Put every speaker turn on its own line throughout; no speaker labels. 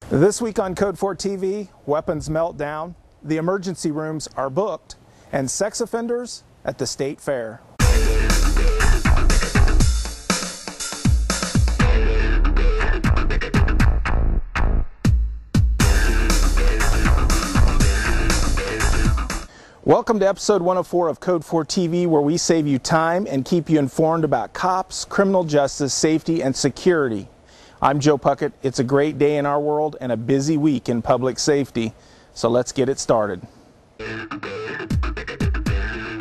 This week on Code 4 TV, weapons melt down, the emergency rooms are booked, and sex offenders at the state fair. Welcome to episode 104 of Code 4 TV, where we save you time and keep you informed about cops, criminal justice, safety, and security. I'm Joe Puckett. It's a great day in our world and a busy week in public safety, so let's get it started.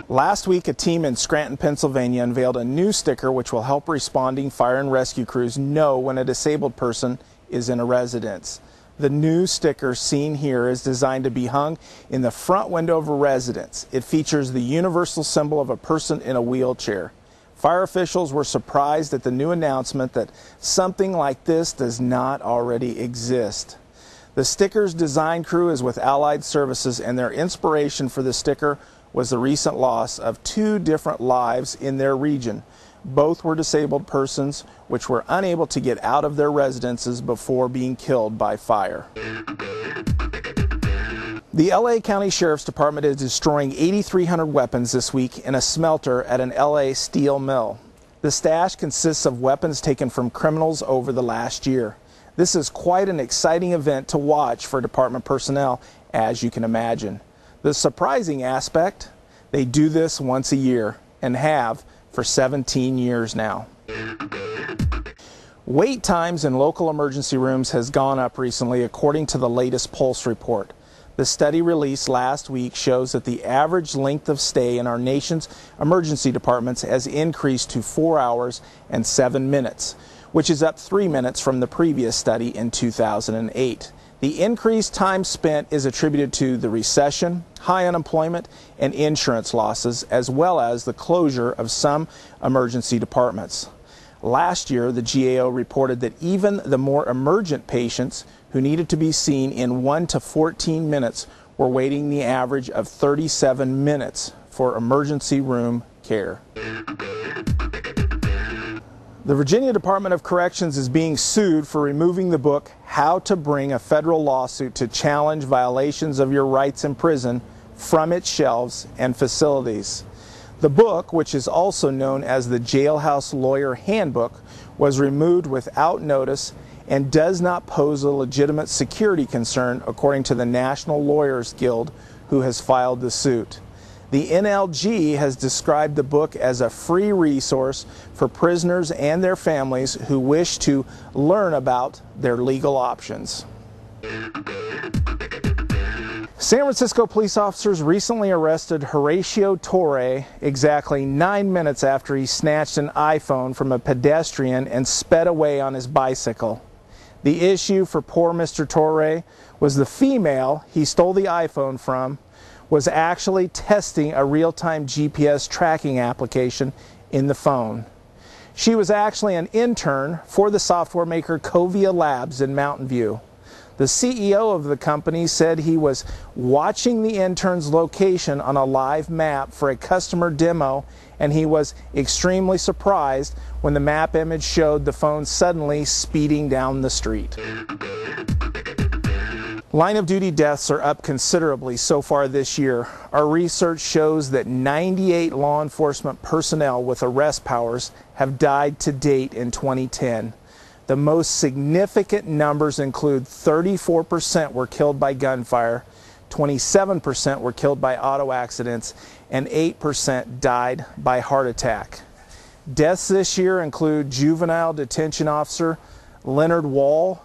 Last week, a team in Scranton, Pennsylvania unveiled a new sticker which will help responding fire and rescue crews know when a disabled person is in a residence. The new sticker seen here is designed to be hung in the front window of a residence. It features the universal symbol of a person in a wheelchair. Fire officials were surprised at the new announcement that something like this does not already exist. The sticker's design crew is with Allied Services, and their inspiration for the sticker was the recent loss of two different lives in their region. Both were disabled persons which were unable to get out of their residences before being killed by fire. The LA County Sheriff's Department is destroying 8,300 weapons this week in a smelter at an LA steel mill. The stash consists of weapons taken from criminals over the last year. This is quite an exciting event to watch for department personnel, as you can imagine. The surprising aspect, they do this once a year and have for 17 years now. Wait times in local emergency rooms has gone up recently, according to the latest Pulse report. The study released last week shows that the average length of stay in our nation's emergency departments has increased to 4 hours and 7 minutes, which is up 3 minutes from the previous study in 2008. The increased time spent is attributed to the recession, high unemployment, and insurance losses, as well as the closure of some emergency departments. Last year, the GAO reported that even the more emergent patients who needed to be seen in 1 to 14 minutes were waiting the average of 37 minutes for emergency room care. The Virginia Department of Corrections is being sued for removing the book How to Bring a Federal Lawsuit to Challenge Violations of Your Rights in Prison from its shelves and facilities. The book, which is also known as the Jailhouse Lawyer Handbook, was removed without notice and does not pose a legitimate security concern, according to the National Lawyers Guild, who has filed the suit. The NLG has described the book as a free resource for prisoners and their families who wish to learn about their legal options. San Francisco police officers recently arrested Horatio Torre exactly 9 minutes after he snatched an iPhone from a pedestrian and sped away on his bicycle. The issue for poor Mr. Torre was the female he stole the iPhone from was actually testing a real-time GPS tracking application in the phone. She was actually an intern for the software maker Covia Labs in Mountain View. The CEO of the company said he was watching the intern's location on a live map for a customer demo, and he was extremely surprised when the map image showed the phone suddenly speeding down the street. Line of duty deaths are up considerably so far this year. Our research shows that 98 law enforcement personnel with arrest powers have died to date in 2010. The most significant numbers include 34% were killed by gunfire, 27% were killed by auto accidents, and 8% died by heart attack. Deaths this year include juvenile detention officer Leonard Wall,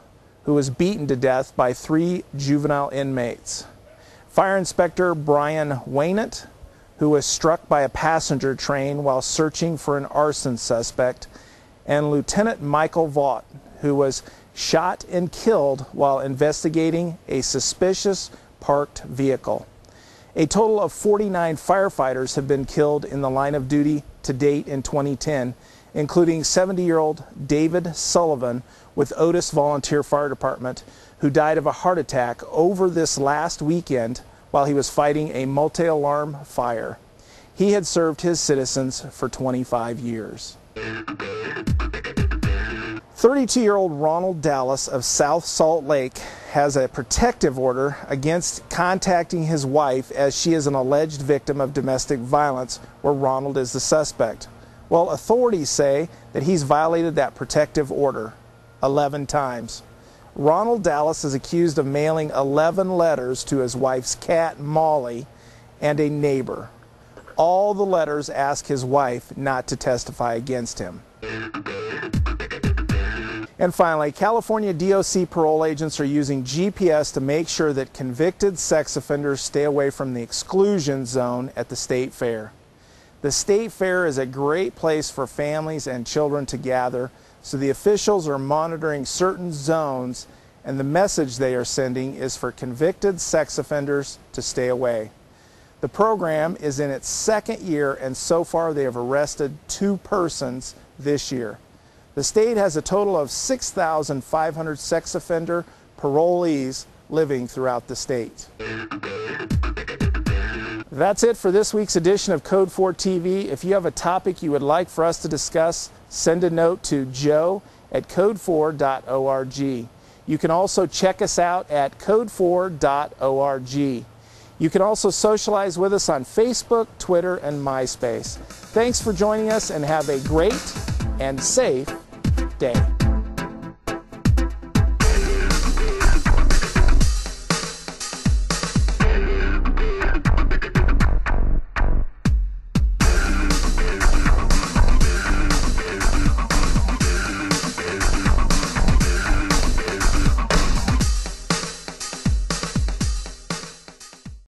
who was beaten to death by 3 juvenile inmates, Fire Inspector Brian Waynant, who was struck by a passenger train while searching for an arson suspect, and Lieutenant Michael Vaught, who was shot and killed while investigating a suspicious parked vehicle. A total of 49 firefighters have been killed in the line of duty to date in 2010, including 70-year-old David Sullivan with Otis Volunteer Fire Department, who died of a heart attack over this last weekend while he was fighting a multi-alarm fire. He had served his citizens for 25 years. 32-year-old Ronald Dallas of South Salt Lake has a protective order against contacting his wife as she is an alleged victim of domestic violence where Ronald is the suspect. Well, authorities say that he's violated that protective order 11 times. Ronald Dallas is accused of mailing 11 letters to his wife's cat, Molly, and a neighbor. All the letters ask his wife not to testify against him. And finally, California DOC parole agents are using GPS to make sure that convicted sex offenders stay away from the exclusion zone at the State Fair. The State Fair is a great place for families and children to gather, so the officials are monitoring certain zones, and the message they are sending is for convicted sex offenders to stay away. The program is in its second year, and so far they have arrested 2 persons this year. The state has a total of 6,500 sex offender parolees living throughout the state. That's it for this week's edition of Code 4 TV. If you have a topic you would like for us to discuss, send a note to joe@code4.org. You can also check us out at code4.org. You can also socialize with us on Facebook, Twitter, and MySpace. Thanks for joining us, and have a great and safe day.